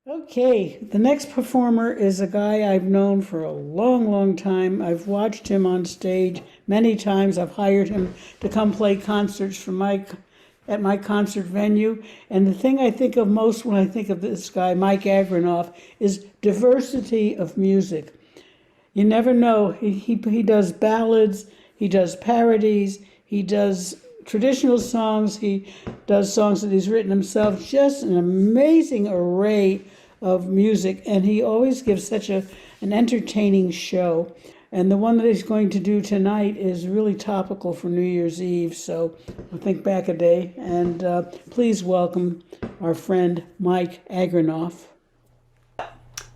Okay, the next performer is a guy I've known for a long, long time. I've watched him on stage many times. I've hired him to come play concerts for at my concert venue. And the thing I think of most when I think of this guy, Mike Agranoff, is diversity of music. You never know. He does ballads, he does parodies, he does traditional songs, he does songs that he's written himself. Just an amazing array of music, and he always gives such an entertaining show. And the one that he's going to do tonight is really topical for New Year's Eve, so we'll think back a day. And please welcome our friend Mike Agranoff.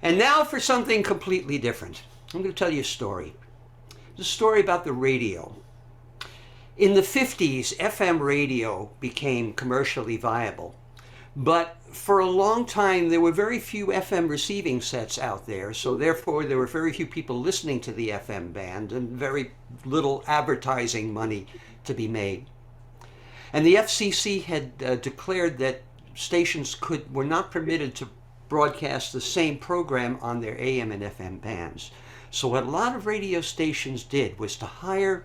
And now for something completely different. I'm going to tell you a story. It's a story about the radio. In the 50s, FM radio became commercially viable. But for a long time, there were very few FM receiving sets out there. So therefore, there were very few people listening to the FM band and very little advertising money to be made. And the FCC had declared that stations were not permitted to broadcast the same program on their AM and FM bands. So what a lot of radio stations did was to hire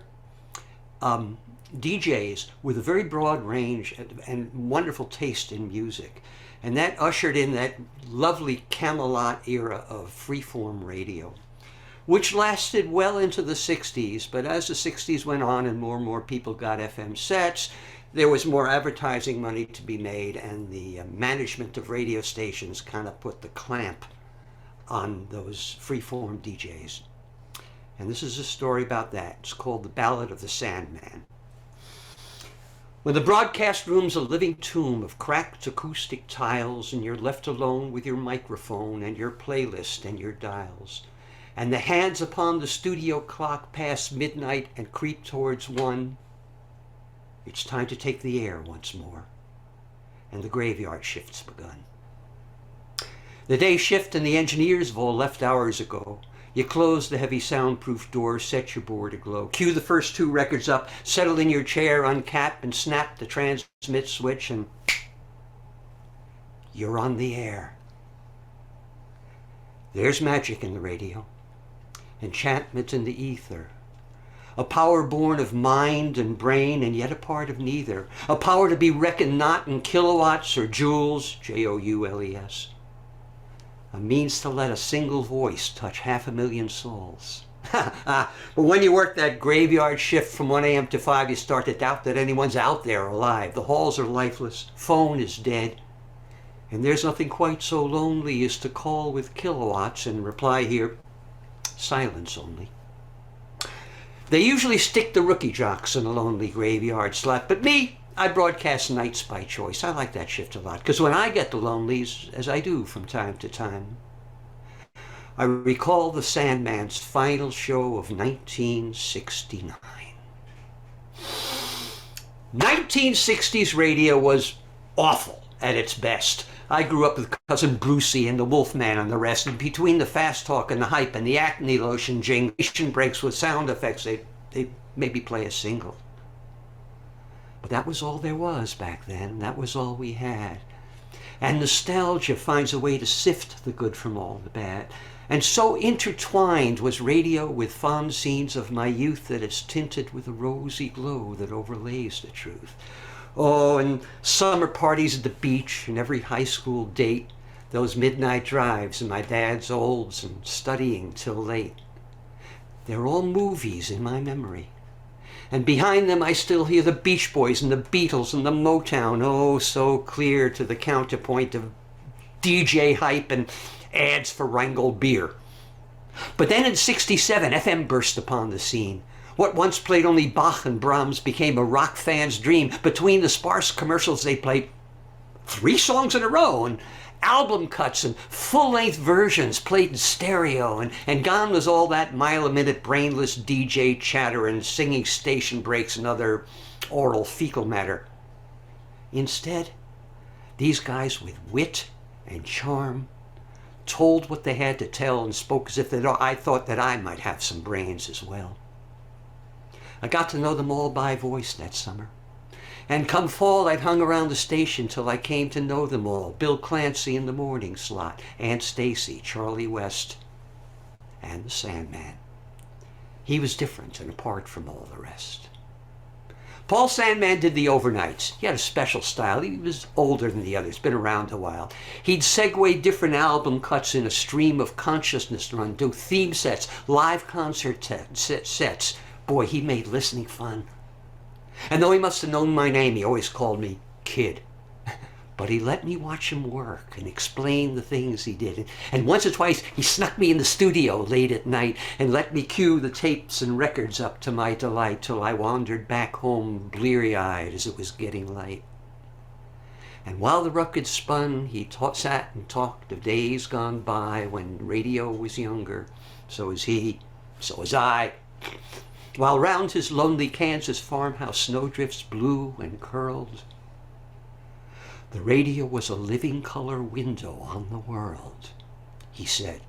DJs with a very broad range and wonderful taste in music. And that ushered in that lovely Camelot era of freeform radio, which lasted well into the 60s. But as the 60s went on and more people got FM sets, there was more advertising money to be made, and the management of radio stations kind of put the clamp on those freeform DJs. And this is a story about that. It's called The Ballad of the Sandman. When the broadcast room's a living tomb of cracked acoustic tiles, and you're left alone with your microphone and your playlist and your dials, and the hands upon the studio clock pass midnight and creep towards 1, it's time to take the air once more, and the graveyard shift's begun. The day shift and the engineers have all left hours ago. You close the heavy soundproof door, set your board aglow, cue the first 2 records up, settle in your chair, uncap and snap the transmit switch, and you're on the air. There's magic in the radio, enchantment in the ether, a power born of mind and brain and yet a part of neither, a power to be reckoned not in kilowatts or joules, Joules, a means to let a single voice touch 500,000 souls. But when you work that graveyard shift from 1 a.m. to 5, you start to doubt that anyone's out there alive. The halls are lifeless, phone is dead, and there's nothing quite so lonely as to call with kilowatts and reply here, silence only. They usually stick the rookie jocks in a lonely graveyard slot, but me, I broadcast nights by choice. I like that shift a lot, because when I get the lonelies, as I do from time to time, I recall the Sandman's final show of 1969. 1960s radio was awful at its best. I grew up with Cousin Brucey and the Wolfman and the rest, and between the fast talk and the hype and the acne lotion jingle breaks with sound effects, they'd maybe play a single. But that was all there was back then. That was all we had. And nostalgia finds a way to sift the good from all the bad. And so intertwined was radio with fond scenes of my youth that it's tinted with a rosy glow that overlays the truth. Oh, and summer parties at the beach and every high school date, those midnight drives and my dad's olds and studying till late. They're all movies in my memory. And behind them I still hear the Beach Boys and the Beatles and the Motown, oh, so clear to the counterpoint of DJ hype and ads for Rheingold beer. But then in 67, FM burst upon the scene. What once played only Bach and Brahms became a rock fan's dream. Between the sparse commercials, they played 3 songs in a row, and album cuts and full-length versions played in stereo, and gone was all that mile-a-minute brainless DJ chatter and singing station breaks and other oral fecal matter. Instead, these guys with wit and charm told what they had to tell and spoke as if I thought that I might have some brains as well. I got to know them all by voice that summer. And come fall, I'd hung around the station till I came to know them all. Bill Clancy in the morning slot, Aunt Stacy, Charlie West, and the Sandman. He was different and apart from all the rest. Paul Sandman did the overnights. He had a special style. He was older than the others, been around a while. He'd segue different album cuts in a stream of consciousness run, do theme sets, live concert sets. Boy, he made listening fun. And though he must have known my name, he always called me Kid. But he let me watch him work and explain the things he did. And once or twice, he snuck me in the studio late at night and let me cue the tapes and records up to my delight till I wandered back home bleary-eyed as it was getting light. And while the record spun, he sat and talked of days gone by when radio was younger. So was he, so was I. While round his lonely Kansas farmhouse snowdrifts blew and curled, the radio was a living color window on the world. He said,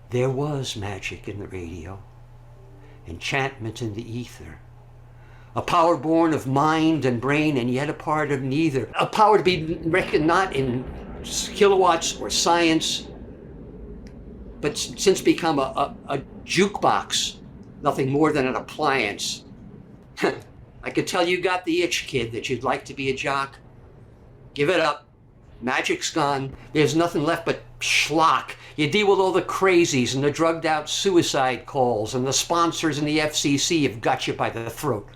there was magic in the radio, enchantment in the ether, a power born of mind and brain and yet a part of neither, a power to be reckoned not in kilowatts or science, but since become a jukebox, nothing more than an appliance. I could tell you got the itch, kid, that you'd like to be a jock. Give it up. Magic's gone. There's nothing left but schlock. You deal with all the crazies and the drugged out suicide calls, and the sponsors and the FCC have got you by the throat.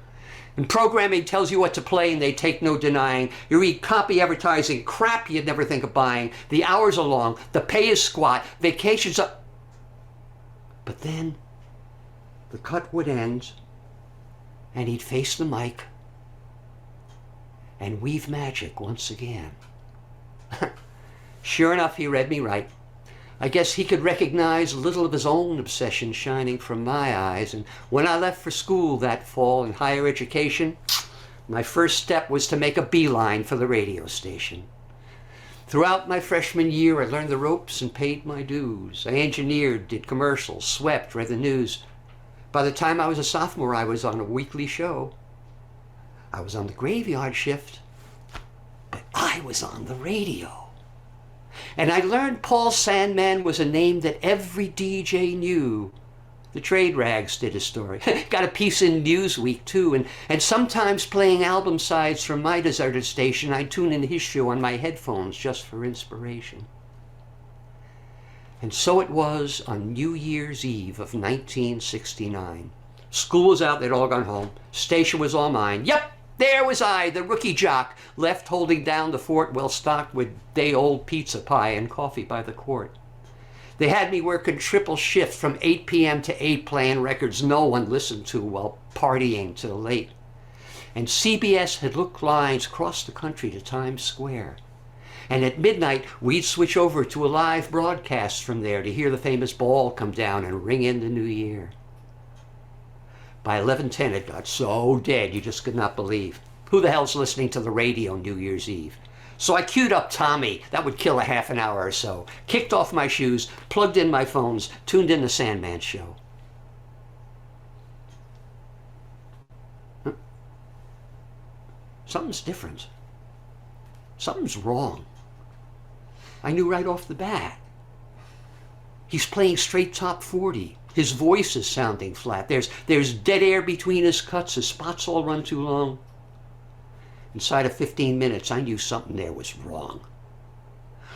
And programming tells you what to play and they take no denying. You read copy advertising crap you'd never think of buying. The hours are long. The pay is squat. Vacations are... But then the cut would end and he'd face the mic and weave magic once again. Sure enough, he read me right. I guess he could recognize a little of his own obsession shining from my eyes, and when I left for school that fall in higher education, my first step was to make a beeline for the radio station. Throughout my freshman year, I learned the ropes and paid my dues. I engineered, did commercials, swept, read the news. By the time I was a sophomore, I was on a weekly show. I was on the graveyard shift, but I was on the radio. And I learned Paul Sandman was a name that every DJ knew. The trade rags did a story. Got a piece in Newsweek, too. And sometimes playing album sides from my deserted station, I'd tune in his show on my headphones just for inspiration. And so it was on New Year's Eve of 1969. School was out, they'd all gone home. Station was all mine. Yep! There was I, the rookie jock, left holding down the fort well stocked with day-old pizza pie and coffee by the quart. They had me working triple shift from 8 p.m. to 8 playing records no one listened to while partying till late. And CBS had looked lines across the country to Times Square. And at midnight, we'd switch over to a live broadcast from there to hear the famous ball come down and ring in the new year. By 11:10, it got so dead you just could not believe. Who the hell's listening to the radio New Year's Eve? So I queued up Tommy. That would kill a half an hour or so. Kicked off my shoes, plugged in my phones, tuned in the Sandman show. Huh? Something's different. Something's wrong. I knew right off the bat. He's playing straight top 40. His voice is sounding flat. There's dead air between his cuts. His spots all run too long. Inside of 15 minutes, I knew something there was wrong.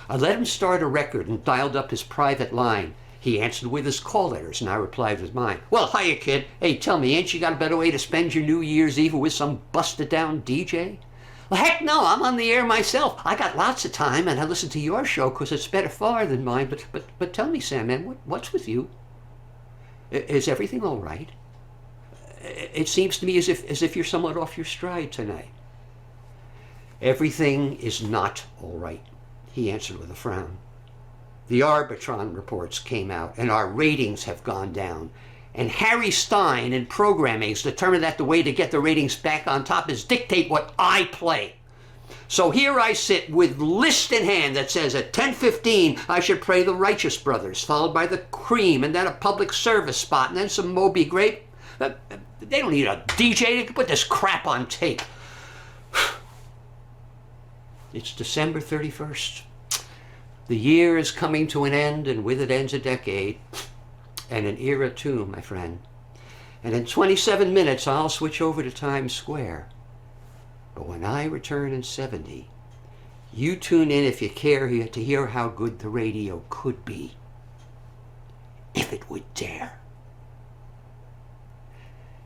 I let him start a record and dialed up his private line. He answered with his call letters, and I replied with mine. Well, hiya, kid. Hey, tell me, ain't you got a better way to spend your New Year's Eve with some busted-down DJ? Well, heck no, I'm on the air myself. I got lots of time, and I listen to your show because it's better far than mine. But tell me, Sandman, what's with you? Is everything all right? It seems to me as if you're somewhat off your stride tonight. Everything is not all right, he answered with a frown. The Arbitron reports came out, and our ratings have gone down. And Harry Stein in programming's determined that the way to get the ratings back on top is dictate what I play. So here I sit with list in hand that says at 10:15 I should play the Righteous Brothers, followed by the Cream, and then a public service spot, and then some Moby Grape. They don't need a DJ. They can put this crap on tape. It's December 31st. The year is coming to an end, and with it ends a decade. And an era too, my friend. And in 27 minutes, I'll switch over to Times Square. But when I return in 70, you tune in if you care to hear how good the radio could be. If it would dare.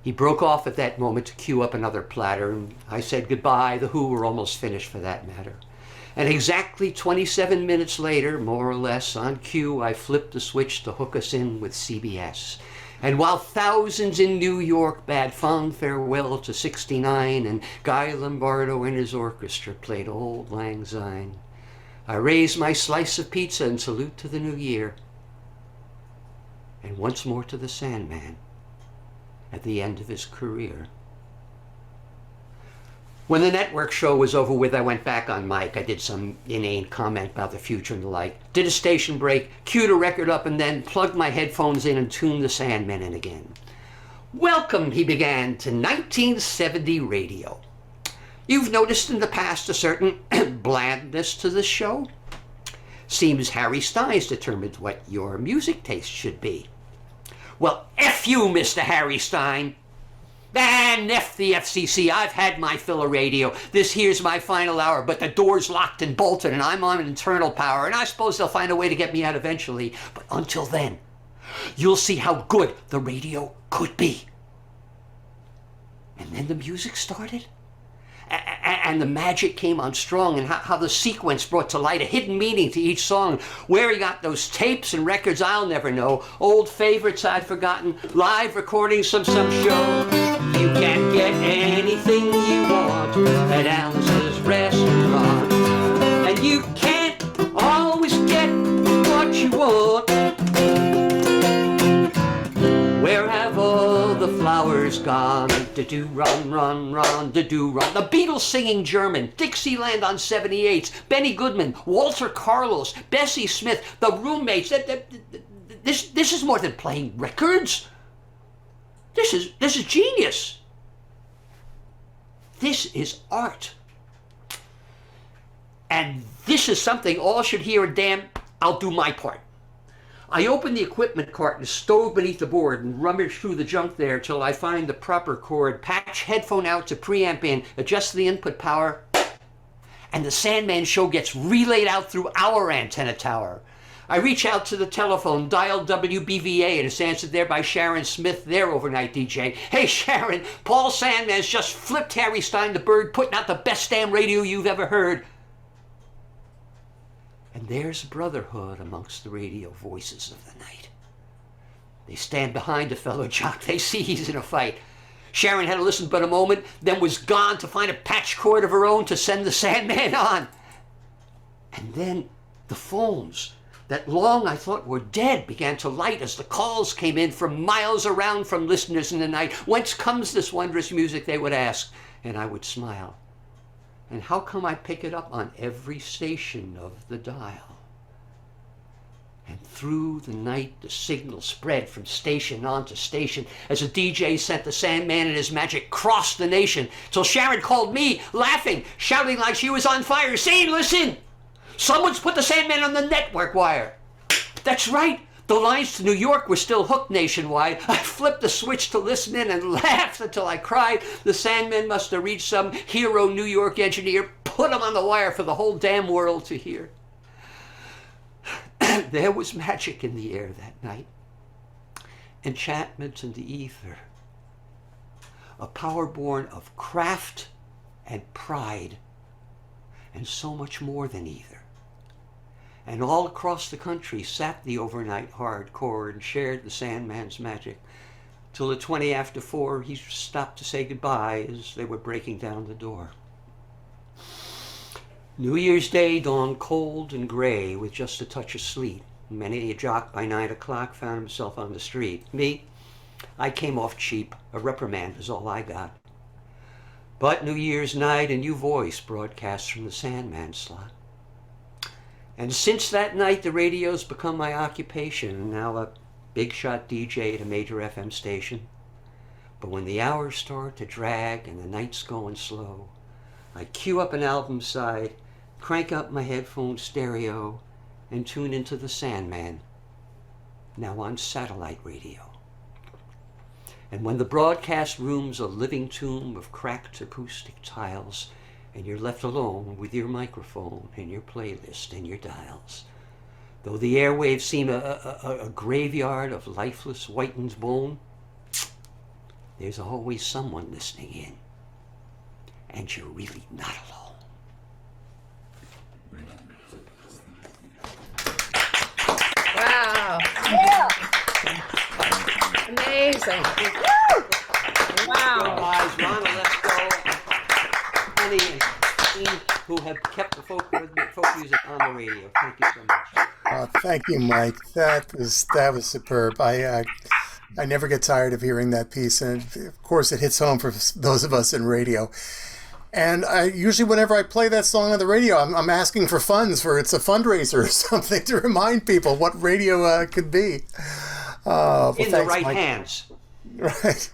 He broke off at that moment to cue up another platter, and I said goodbye. The Who were almost finished, for that matter. And exactly 27 minutes later, more or less, on cue, I flipped the switch to hook us in with CBS. And while thousands in New York bade fond farewell to '69 and Guy Lombardo and his orchestra played Auld Lang Syne, I raised my slice of pizza in salute to the new year, and once more to the Sandman at the end of his career. When the network show was over with, I went back on mic. I did some inane comment about the future and the like. Did a station break, queued a record up, and then plugged my headphones in and tuned the Sandman in again. Welcome, he began, to 1970 radio. You've noticed in the past a certain blandness to this show. Seems Harry Styles determined what your music taste should be. Well, F you, Mr. Harry Stein. And F the FCC. I've had my fill of radio. This here's my final hour, but the door's locked and bolted, and I'm on internal power, and I suppose they'll find a way to get me out eventually. But until then, you'll see how good the radio could be. And then the music started. And the magic came on strong, and how the sequence brought to light a hidden meaning to each song. Where he got those tapes and records, I'll never know. Old favorites I'd forgotten, live recordings from some show. You can get anything you want at Alice's restaurant, and you can't always get what you want. Where have all the flowers gone? Da-do run, run, run, da-do run. The Beatles singing German, Dixieland on 78, Benny Goodman, Walter Carlos, Bessie Smith, the Roommates. This is more than playing records. This is genius. This is art. And this is something all should hear, and damn, I'll do my part. I open the equipment cart and stove beneath the board and rummage through the junk there till I find the proper cord, patch headphone out to preamp in, adjust the input power, and the Sandman show gets relayed out through our antenna tower. I reach out to the telephone, dial WBVA, and it's answered there by Sharon Smith, their overnight DJ. Hey Sharon, Paul Sandman's just flipped Harry Stein the Bird, putting out the best damn radio you've ever heard. And there's brotherhood amongst the radio voices of the night. They stand behind a fellow jock. They see he's in a fight. Sharon had to listen but a moment, then was gone to find a patch cord of her own to send the Sandman on. And then the phones that long I thought were dead began to light as the calls came in from miles around from listeners in the night. Whence comes this wondrous music, they would ask, and I would smile. And how come I pick it up on every station of the dial? And through the night the signal spread from station on to station as a DJ sent the Sandman and his magic crossed the nation, till Sharon called me, laughing, shouting like she was on fire, saying, listen, someone's put the Sandman on the network wire. That's right. The lines to New York were still hooked nationwide. I flipped the switch to listen in and laughed until I cried. The Sandman must have reached some hero New York engineer, put him on the wire for the whole damn world to hear. There was magic in the air that night. Enchantment in the ether. A power born of craft and pride, and so much more than either. And all across the country sat the overnight hardcore and shared the Sandman's magic, till at 20 after 4 he stopped to say goodbye as they were breaking down the door. New Year's Day dawned cold and gray with just a touch of sleet. Many a jock by 9 o'clock found himself on the street. Me, I came off cheap. A reprimand is all I got. But New Year's night, a new voice broadcast from the Sandman slot. And since that night, the radio's become my occupation, and now a big shot DJ at a major FM station. But when the hours start to drag and the night's going slow, I cue up an album side crank up my headphone stereo, and tune into the Sandman, now on satellite radio. And when the broadcast room's a living tomb of cracked acoustic tiles, and you're left alone with your microphone and your playlist and your dials, though the airwaves seem a graveyard of lifeless whitened bone, there's always someone listening in, and you're really not alone. Wow. Yeah. Amazing. Wow. Guys, Ron Alesco, Honey, and Christine, who have kept the folk music on the radio. Thank you so much. Thank you, Mike. That was superb. I never get tired of hearing that piece, and of course, it hits home for those of us in radio. And I usually, whenever I play that song on the radio, I'm asking for funds for it's a fundraiser or something to remind people what radio could be. In the thanks, right Mike. hands. Right.